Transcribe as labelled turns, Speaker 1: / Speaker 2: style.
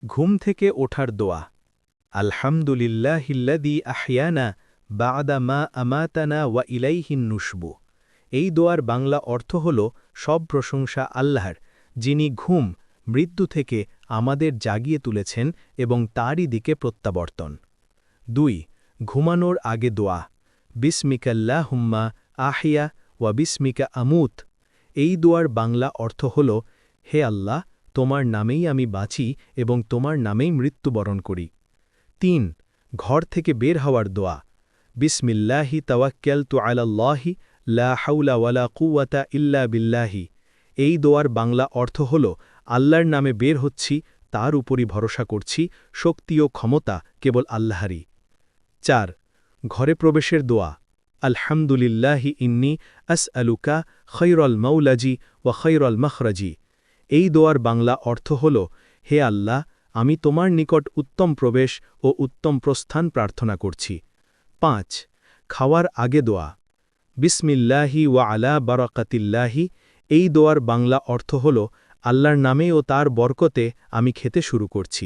Speaker 1: ঘুম থেকে ওঠার দোয়া আলহামদুলিল্লাহিল্লাযী আহইয়ানা বা'দা মা আমাতানা ওয়া ইলাইহিন নুশবু। এই দোয়ার বাংলা অর্থ হল সব প্রশংসা আল্লাহর, যিনি মৃত্যু থেকে আমাদের জাগিয়ে তুলেছেন এবং তারই দিকে প্রত্যাবর্তন। ২. ঘুমানোর আগে দোয়া বিসমিকাল্লাহুম্মা আহিয়া ওয়া বিসমিকা আমুত। এই দোয়ার বাংলা অর্থ হল, হে আল্লাহ, তোমার নামেই আমি বাঁচি এবং তোমার নামেই মৃত্যুবরণ করি। ৩. ঘর থেকে বের হওয়ার দোয়া বিসমিল্লাহি তাওয়াক্কালতু আলাল্লাহি লা হাওলা ওয়ালা কুওয়াতা ইল্লা বিল্লাহি। এই দোয়ার বাংলা অর্থ হল, আল্লাহর নামে বের হচ্ছি, তার উপরই ভরসা করছি, শক্তি ও ক্ষমতা কেবল আল্লাহরই। ৪. ঘরে প্রবেশের দোয়া আলহামদুলিল্লাহি ইন্নী আসআলুকা খৈরল মৌলাজি ওয়া খৈরল মখরাজি। এই দোয়ার বাংলা অর্থ হল, হে আল্লাহ, আমি তোমার নিকট উত্তম প্রবেশ ও উত্তম প্রস্থান প্রার্থনা করছি। ৫. খাওয়ার আগে দোয়া বিসমিল্লাহি ওয়া আলা বারাকাতিল্লাহি। এই দোয়ার বাংলা অর্থ হল, আল্লাহর নামে ও তার বরকতে আমি খেতে শুরু করছি।